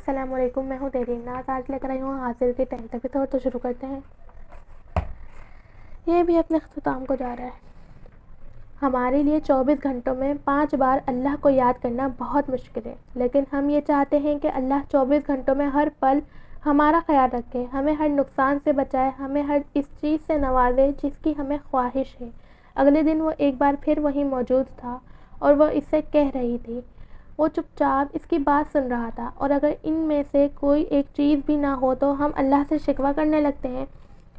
السلام علیکم، میں ہوں تیری ناز. آج لے کر آئی ہوں حاصل کی 10th ایپیسوڈ. تو شروع کرتے ہیں. یہ بھی اپنے اختتام کو جا رہا ہے. ہمارے لیے 24 گھنٹوں میں 5 بار اللہ کو یاد کرنا بہت مشکل ہے، لیکن ہم یہ چاہتے ہیں کہ اللہ 24 گھنٹوں میں ہر پل ہمارا خیال رکھے، ہمیں ہر نقصان سے بچائے، ہمیں ہر اس چیز سے نوازے جس کی ہمیں خواہش ہے. اگلے دن وہ ایک بار پھر وہیں موجود تھا اور وہ اس سے کہہ رہی تھی. وہ چپ چاپ اس کی بات سن رہا تھا، اور اگر ان میں سے کوئی ایک چیز بھی نہ ہو تو ہم اللہ سے شکوہ کرنے لگتے ہیں،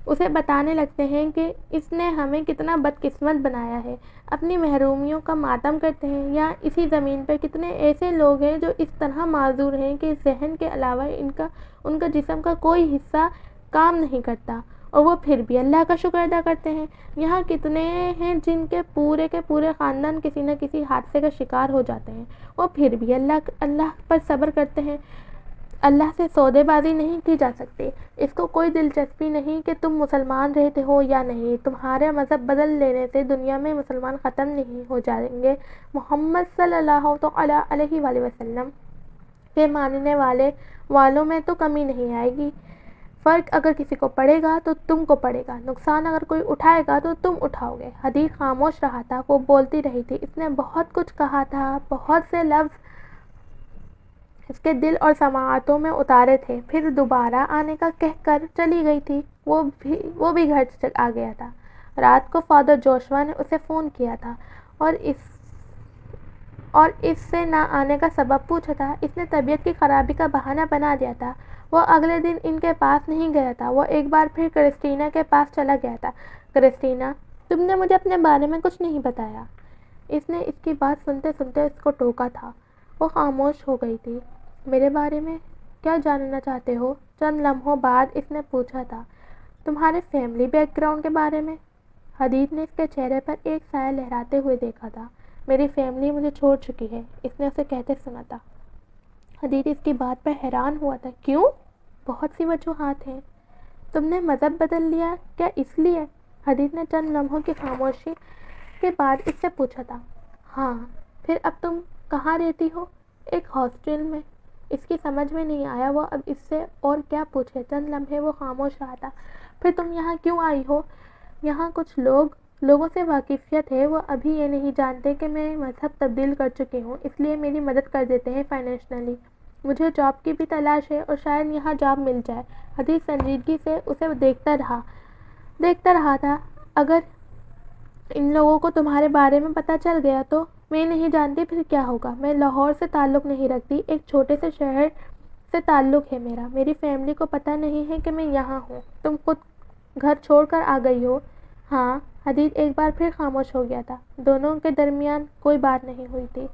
اسے بتانے لگتے ہیں کہ اس نے ہمیں کتنا بدقسمت بنایا ہے، اپنی محرومیوں کا ماتم کرتے ہیں. یا اسی زمین پر کتنے ایسے لوگ ہیں جو اس طرح معذور ہیں کہ ذہن کے علاوہ ان کا جسم کا کوئی حصہ کام نہیں کرتا، اور وہ پھر بھی اللہ کا شکر ادا کرتے ہیں. یہاں کتنے ہیں جن کے پورے خاندان کسی نہ کسی حادثے کا شکار ہو جاتے ہیں، وہ پھر بھی اللہ پر صبر کرتے ہیں. اللہ سے سودے بازی نہیں کی جا سکتی. اس کو کوئی دلچسپی نہیں کہ تم مسلمان رہتے ہو یا نہیں. تمہارے مذہب بدل لینے سے دنیا میں مسلمان ختم نہیں ہو جائیں گے. محمد صلی اللہ علیہ وآلہ وسلم کے ماننے والوں میں تو کمی نہیں آئے گی. فرق اگر کسی کو پڑے گا تو تم کو پڑے گا، نقصان اگر کوئی اٹھائے گا تو تم اٹھاؤ گے. حدیث خاموش رہا تھا، وہ بولتی رہی تھی. اس نے بہت کچھ کہا تھا، بہت سے لفظ اس کے دل اور سماعتوں میں اتارے تھے، پھر دوبارہ آنے کا کہہ کر چلی گئی تھی. وہ بھی گھر آ گیا تھا. رات کو فادر جوشوا نے اسے فون کیا تھا اور اس سے نہ آنے کا سبب پوچھا تھا. اس نے طبیعت کی خرابی کا بہانہ بنا دیا تھا. وہ اگلے دن ان کے پاس نہیں گیا تھا، وہ ایک بار پھر کرسٹینا کے پاس چلا گیا تھا. کرسٹینا، تم نے مجھے اپنے بارے میں کچھ نہیں بتایا. اس نے اس کی بات سنتے سنتے اس کو ٹوکا تھا. وہ خاموش ہو گئی تھی. میرے بارے میں کیا جاننا چاہتے ہو؟ چند لمحوں بعد اس نے پوچھا تھا. تمہارے فیملی بیک گراؤنڈ کے بارے میں. حدیث نے اس کے چہرے پر ایک سایہ لہراتے ہوئے دیکھا تھا. میری فیملی مجھے چھوڑ چکی ہے، اس نے اسے کہتے سنا تھا. حدیث اس کی بات پر حیران ہوا تھا. کیوں؟ بہت سی وجوہات ہیں. تم نے مذہب بدل لیا کیا اس لیے؟ حدیث نے چند لمحوں کی خاموشی کے بعد اس سے پوچھا تھا. ہاں. پھر اب تم کہاں رہتی ہو؟ ایک ہاسٹل میں. اس کی سمجھ میں نہیں آیا وہ اب اس سے اور کیا پوچھے. چند لمحے وہ خاموش رہا تھا. پھر تم یہاں کیوں آئی ہو؟ یہاں کچھ لوگوں سے واقفیت ہے، وہ ابھی یہ نہیں جانتے کہ میں مذہب تبدیل کر چکی ہوں، اس لیے میری مدد کر دیتے ہیں فائنینشلی. مجھے جاب کی بھی تلاش ہے اور شاید یہاں جاب مل جائے. حدیث سنجیدگی سے اسے دیکھتا رہا تھا. اگر ان لوگوں کو تمہارے بارے میں پتہ چل گیا تو؟ میں نہیں جانتی پھر کیا ہوگا. میں لاہور سے تعلق نہیں رکھتی، ایک چھوٹے سے شہر سے تعلق ہے میرا. میری فیملی کو پتہ نہیں ہے کہ میں یہاں ہوں. تم خود گھر چھوڑ کر آ گئی ہو؟ ہاں. حدیث ایک بار پھر خاموش ہو گیا تھا. دونوں کے درمیان کوئی بات نہیں ہوئی تھی.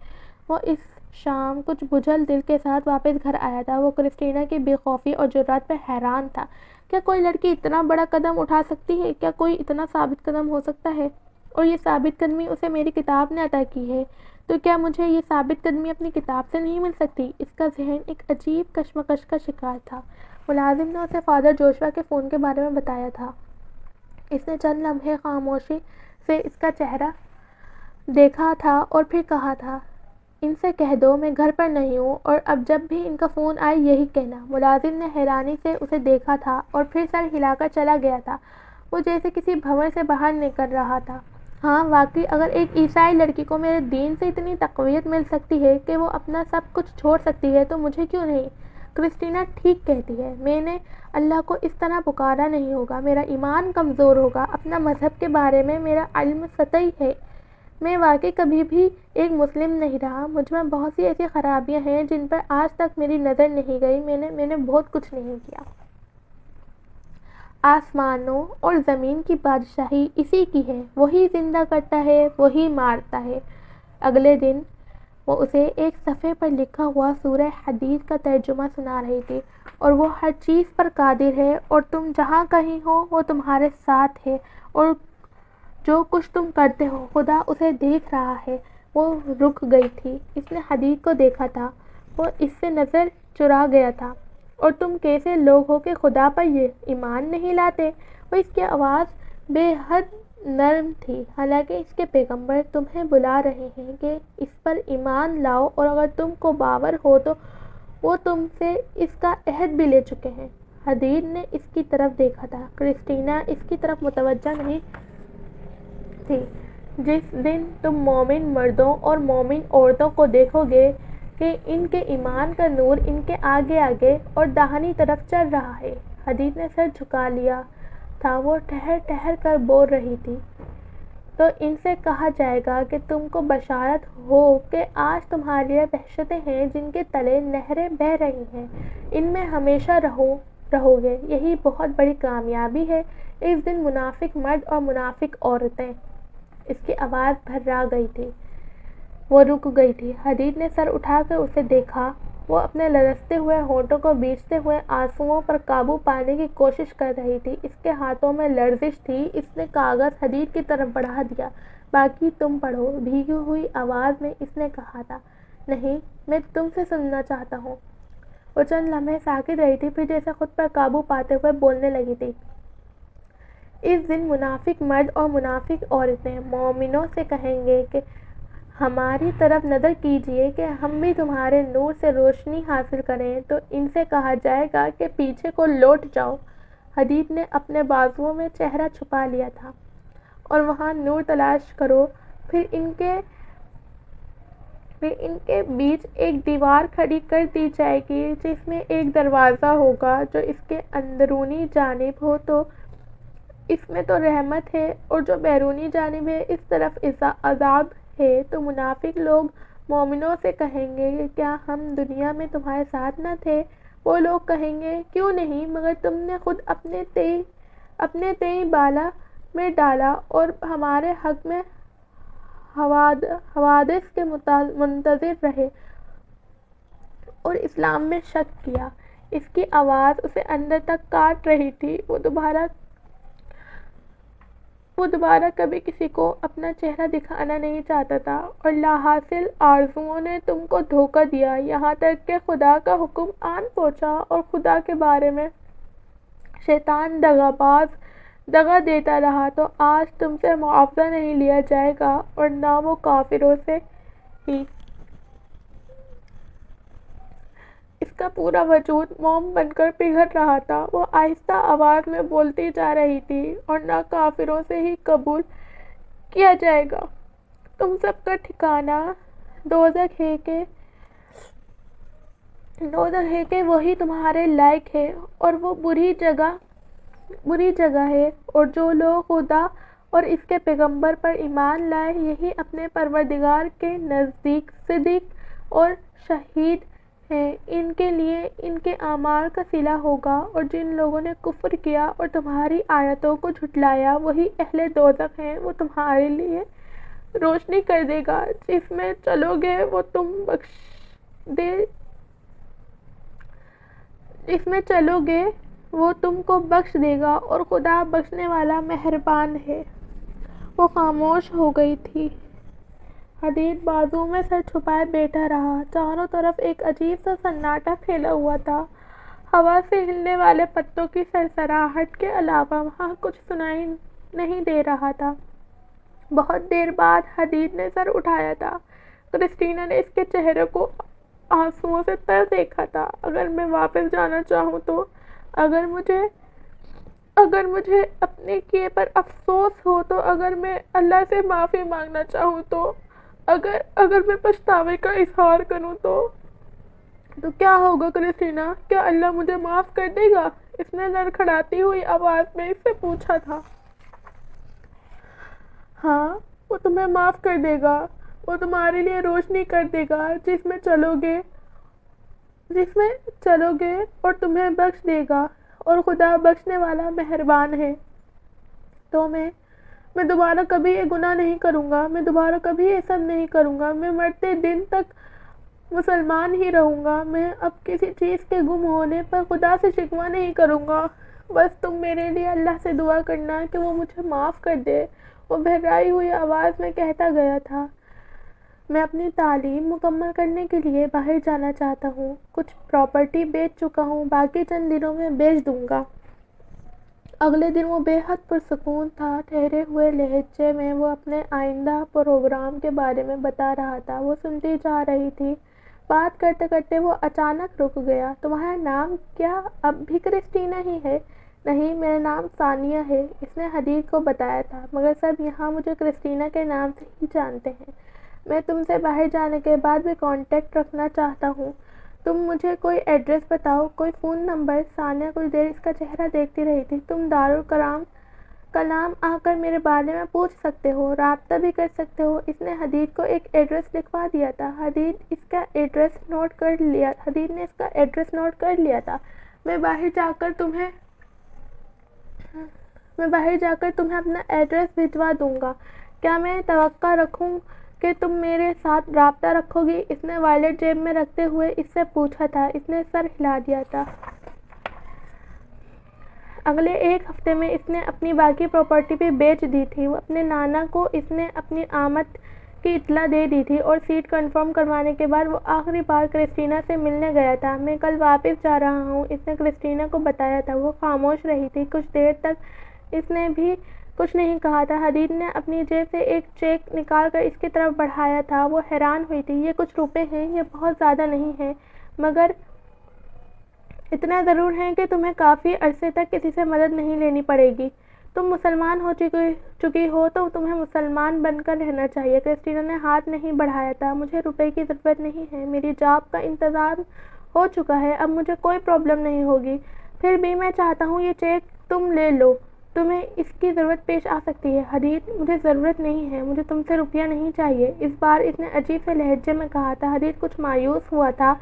وہ اس شام کچھ بجھل دل کے ساتھ واپس گھر آیا تھا. وہ کرسٹینا کی بے خوفی اور جرات پر حیران تھا. کیا کوئی لڑکی اتنا بڑا قدم اٹھا سکتی ہے؟ کیا کوئی اتنا ثابت قدم ہو سکتا ہے؟ اور یہ ثابت قدمی اسے میری کتاب نے عطا کی ہے، تو کیا مجھے یہ ثابت قدمی اپنی کتاب سے نہیں مل سکتی؟ اس کا ذہن ایک عجیب کشمکش کا شکار تھا. ملازم نے اسے فادر جوشوا کے فون کے بارے میں بتایا تھا. اس نے چند لمحے خاموشی سے اس کا چہرہ دیکھا تھا اور پھر کہا تھا. ان سے کہہ دو میں گھر پر نہیں ہوں، اور اب جب بھی ان کا فون آئے یہی کہنا. ملازم نے حیرانی سے اسے دیکھا تھا اور پھر سر ہلا کر چلا گیا تھا. وہ جیسے کسی بھنور سے باہر نکل رہا تھا. ہاں واقعی اگر ایک عیسائی لڑکی کو میرے دین سے اتنی تقویت مل سکتی ہے کہ وہ اپنا سب کچھ چھوڑ سکتی ہے تو مجھے کیوں نہیں؟ کرسٹینا ٹھیک کہتی ہے. میں نے اللہ کو اس طرح پکارا نہیں ہوگا. میرا ایمان کمزور ہوگا. اپنا مذہب کے بارے میں میرا علم سطحی ہے. میں واقعی کبھی بھی ایک مسلم نہیں رہا. مجھ میں بہت سی ایسی خرابیاں ہیں جن پر آج تک میری نظر نہیں گئی. میں نے بہت کچھ نہیں کیا. آسمانوں اور زمین کی بادشاہی اسی کی ہے. وہی زندہ کرتا ہے، وہی مارتا ہے. اگلے دن وہ اسے ایک صفحے پر لکھا ہوا سورہ حدید کا ترجمہ سنا رہی تھی. اور وہ ہر چیز پر قادر ہے، اور تم جہاں کہیں ہو وہ تمہارے ساتھ ہے، اور جو کچھ تم کرتے ہو خدا اسے دیکھ رہا ہے. وہ رک گئی تھی. اس نے حدید کو دیکھا تھا. وہ اس سے نظر چرا گیا تھا. اور تم کیسے لوگ ہو کہ خدا پر یہ ایمان نہیں لاتے؟ اور اس کی آواز بے حد نرم تھی، حالانکہ اس کے پیغمبر تمہیں بلا رہے ہیں کہ اس پر ایمان لاؤ، اور اگر تم کو باور ہو تو وہ تم سے اس کا عہد بھی لے چکے ہیں۔ حدید نے اس کی طرف دیکھا تھا۔ کرسٹینا اس کی طرف متوجہ نہیں تھی۔ جس دن تم مومن مردوں اور مومن عورتوں کو دیکھو گے کہ ان کے ایمان کا نور ان کے آگے آگے اور داہنی طرف چل رہا ہے۔ حدید نے سر جھکا لیا تھا، وہ ٹھہر ٹھہر کر بول رہی تھی۔ تو ان سے کہا جائے گا کہ تم کو بشارت ہو کہ آج تمہارے لیے وحشتیں ہیں جن کے تلے نہریں بہہ رہی ہیں، ان میں ہمیشہ رہو گے، یہی بہت بڑی کامیابی ہے۔ اس دن منافق مرد اور منافق عورتیں۔ اس کی آواز بھرا گئی تھی، وہ رک گئی تھی۔ حدید نے سر اٹھا کر اسے دیکھا، وہ اپنے لرزتے ہوئے ہونٹوں کو بیچتے ہوئے آنسوؤں پر قابو پانے کی کوشش کر رہی تھی۔ اس کے ہاتھوں میں لرزش تھی۔ اس نے کاغذ حدید کی طرف بڑھا دیا۔ باقی تم پڑھو، بھیگی ہوئی آواز میں اس نے کہا تھا۔ نہیں، میں تم سے سننا چاہتا ہوں۔ وہ چند لمحے ساکت رہی تھی، پھر جیسے خود پر قابو پاتے ہوئے بولنے لگی تھی۔ اس دن منافق مرد اور منافق عورتیں مومنوں سے کہیں گے کہ ہماری طرف نظر کیجیے کہ ہم بھی تمہارے نور سے روشنی حاصل کریں، تو ان سے کہا جائے گا کہ پیچھے کو لوٹ جاؤ۔ حدید نے اپنے بازوؤں میں چہرہ چھپا لیا تھا۔ اور وہاں نور تلاش کرو، پھر ان کے بیچ ایک دیوار کھڑی کر دی جائے گی جس میں ایک دروازہ ہوگا جو اس کے اندرونی جانب ہو تو اس میں تو رحمت ہے، اور جو بیرونی جانب ہے اس طرف عذاب ہے۔ تو منافق لوگ مومنوں سے کہیں گے کہ کیا ہم دنیا میں تمہارے ساتھ نہ تھے؟ وہ لوگ کہیں گے کیوں نہیں، مگر تم نے خود اپنے تئیں بالا میں ڈالا اور ہمارے حق میں حوادث کے منتظر رہے اور اسلام میں شک کیا۔ اس کی آواز اسے اندر تک کاٹ رہی تھی۔ وہ دوبارہ کبھی کسی کو اپنا چہرہ دکھانا نہیں چاہتا تھا، اور لاحاصل آرزوؤں نے تم کو دھوکہ دیا، یہاں تک کہ خدا کا حکم آن پہنچا اور خدا کے بارے میں شیطان دغا دیتا رہا، تو آج تم سے معاوضہ نہیں لیا جائے گا اور نہ وہ کافروں سے ہی۔ اس کا پورا وجود موم بن کر پگھل رہا تھا۔ وہ آہستہ آواز میں بولتی جا رہی تھی، اور نہ کافروں سے ہی قبول کیا جائے گا۔ تم سب کا ٹھکانہ دوزخ ہے کہ وہی تمہارے لائق ہے، اور وہ بری جگہ ہے، اور جو لوگ خدا اور اس کے پیغمبر پر ایمان لائے یہی اپنے پروردگار کے نزدیک صدیق اور شہید ہیں، ان کے لیے ان کے اعمال کا صلہ ہوگا۔ اور جن لوگوں نے کفر کیا اور تمہاری آیتوں کو جھٹلایا وہی اہل دوزخ ہیں، وہ تمہارے لیے روشنی کر دے گا، جس میں چلو گے وہ تم کو بخش دے گا، اور خدا بخشنے والا مہربان ہے۔ وہ خاموش ہو گئی تھی۔ حدید بازو میں سر چھپائے بیٹھا رہا۔ چاروں طرف ایک عجیب سا سناٹا پھیلا ہوا تھا۔ ہوا سے ہلنے والے پتوں کی سرسراہٹ کے علاوہ وہاں کچھ سنائی نہیں دے رہا تھا۔ بہت دیر بعد حدید نے سر اٹھایا تھا۔ کرسٹینا نے اس کے چہرے کو آنسوؤں سے تر دیکھا تھا۔ اگر میں واپس جانا چاہوں تو، اگر مجھے اپنے کیے پر افسوس ہو تو، اگر میں اللہ سے معافی مانگنا چاہوں تو، اگر میں پچھتاوے کا اظہار کروں تو کیا ہوگا کرسٹینا؟ کیا اللہ مجھے معاف کر دے گا؟ اس نے لڑکھڑاتی ہوئی آواز میں اس سے پوچھا تھا۔ ہاں، وہ تمہیں معاف کر دے گا، وہ تمہارے لیے روشنی کر دے گا، جس میں چلو گے اور تمہیں بخش دے گا، اور خدا بخشنے والا مہربان ہے۔ تو میں دوبارہ کبھی یہ گناہ نہیں کروں گا، میں دوبارہ کبھی یہ سب نہیں کروں گا، میں مرتے دن تک مسلمان ہی رہوں گا، میں اب کسی چیز کے گم ہونے پر خدا سے شکوہ نہیں کروں گا، بس تم میرے لیے اللہ سے دعا کرنا کہ وہ مجھے معاف کر دے۔ وہ بھرائی ہوئی آواز میں کہتا گیا تھا۔ میں اپنی تعلیم مکمل کرنے کے لیے باہر جانا چاہتا ہوں، کچھ پراپرٹی بیچ چکا ہوں، باقی چند دنوں میں بیچ دوں گا۔ اگلے دن وہ بے حد پرسکون تھا۔ ٹھہرے ہوئے لہجے میں وہ اپنے آئندہ پروگرام کے بارے میں بتا رہا تھا۔ وہ سنتی جا رہی تھی۔ بات کرتے کرتے وہ اچانک رک گیا۔ تمہارا نام کیا اب بھی کرسٹینا ہی ہے؟ نہیں، میرا نام ثانیہ ہے، اس نے حدید کو بتایا تھا، مگر سب یہاں مجھے کرسٹینا کے نام سے ہی جانتے ہیں۔ میں تم سے باہر جانے کے بعد بھی کانٹیکٹ رکھنا چاہتا ہوں۔ تم مجھے کوئی ایڈریس بتاؤ، کوئی فون نمبر۔ ثانیہ کچھ دیر اس کا چہرہ دیکھتی رہی تھی۔ تم دارالکلام آ کر میرے بارے میں پوچھ سکتے ہو، رابطہ بھی کر سکتے ہو۔ اس نے حدید کو ایک ایڈریس لکھوا دیا تھا۔ حدید نے اس کا ایڈریس نوٹ کر لیا تھا۔ میں باہر جا کر تمہیں اپنا ایڈریس بھجوا دوں گا۔ کیا میں توقع رکھوں کہ تم میرے ساتھ رابطہ رکھو گی؟ اس نے وائلٹ جیب میں رکھتے ہوئے اس سے پوچھا تھا۔ اس نے سر ہلا دیا تھا۔ اگلے ایک ہفتے میں اس نے اپنی باقی پراپرٹی بھی بیچ دی تھی۔ اپنے نانا کو اس نے اپنی آمد کی اطلاع دے دی تھی اور سیٹ کنفرم کروانے کے بعد وہ آخری بار کرسٹینا سے ملنے گیا تھا۔ میں کل واپس جا رہا ہوں، اس نے کرسٹینا کو بتایا تھا۔ وہ خاموش رہی تھی۔ کچھ دیر تک اس نے بھی کچھ نہیں کہا تھا۔ حدید نے اپنی جیب سے ایک چیک نکال کر اس کی طرف بڑھایا تھا۔ وہ حیران ہوئی تھی۔ یہ کچھ روپے ہیں، یہ بہت زیادہ نہیں ہیں، مگر اتنا ضرور ہے کہ تمہیں کافی عرصے تک کسی سے مدد نہیں لینی پڑے گی۔ تم مسلمان ہو چکی ہو تو تمہیں مسلمان بن کر رہنا چاہیے۔ کرسٹینا نے ہاتھ نہیں بڑھایا تھا۔ مجھے روپے کی ضرورت نہیں ہے، میری جاب کا انتظام ہو چکا ہے، اب مجھے کوئی پرابلم نہیں ہوگی۔ پھر بھی میں چاہتا ہوں یہ چیک تم لے لو، تمہیں اس کی ضرورت پیش آ سکتی ہے۔ حدید مجھے ضرورت نہیں ہے، مجھے تم سے روپیہ نہیں چاہیے، اس بار اس نے عجیب سے لہجے میں کہا تھا۔ حدید کچھ مایوس ہوا تھا۔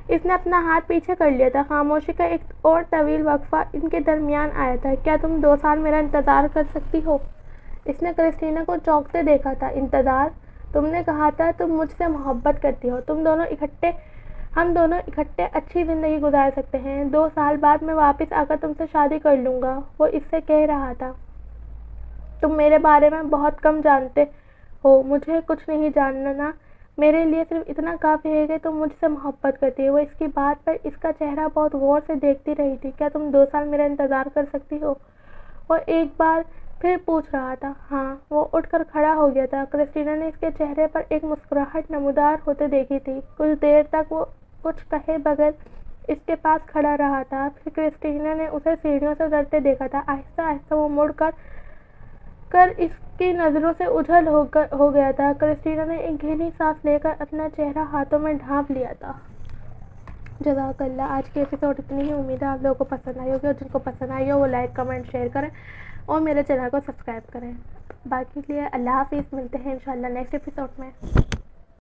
اس نے اپنا ہاتھ پیچھے کر لیا تھا۔ خاموشی کا ایک اور طویل وقفہ ان کے درمیان آیا تھا۔ کیا تم 2 سال میرا انتظار کر سکتی ہو؟ اس نے کرسٹینا کو چونکتے دیکھا تھا۔ انتظار؟ تم نے کہا تھا تم مجھ سے محبت کرتی ہو، ہم دونوں اکٹھے اچھی زندگی گزار سکتے ہیں۔ 2 سال بعد میں واپس آ کر تم سے شادی کر لوں گا، وہ اس سے کہہ رہا تھا۔ تم میرے بارے میں بہت کم جانتے ہو، مجھے کچھ نہیں جاننا، میرے لیے صرف اتنا کافی ہے کہ تم مجھ سے محبت کرتی ہو۔ وہ اس کی بات پر اس کا چہرہ بہت غور سے دیکھتی رہی تھی۔ کیا تم 2 سال میرا انتظار کر سکتی ہو؟ وہ ایک بار پھر پوچھ رہا تھا۔ ہاں۔ وہ اٹھ کر کھڑا ہو گیا تھا۔ کرسٹینا نے اس کے چہرے پر ایک مسکراہٹ نمودار ہوتے دیکھی تھی۔ کچھ دیر تک وہ کچھ کہے بغیر اس کے پاس کھڑا رہا تھا۔ پھر کرسٹینا نے اسے سیڑھیوں سے اترتے دیکھا تھا۔ آہستہ آہستہ وہ مڑ کر اس کی نظروں سے اوجھل ہو گیا تھا۔ کرسٹینا نے ایک گہری سانس لے کر اپنا چہرہ ہاتھوں میں ڈھانپ لیا تھا۔ جزاک اللہ۔ آج کی ایپیسوڈ اتنی ہی، امید ہے آپ لوگوں کو پسند آئی ہوگی، اور جن کو پسند آئی ہو وہ لائک کمنٹ شیئر کریں اور میرے چینل کو سبسکرائب کریں۔ باقی کے لیے اللہ حافظ، ملتے ہیں انشاءاللہ نیکسٹ ایپیسوڈ میں۔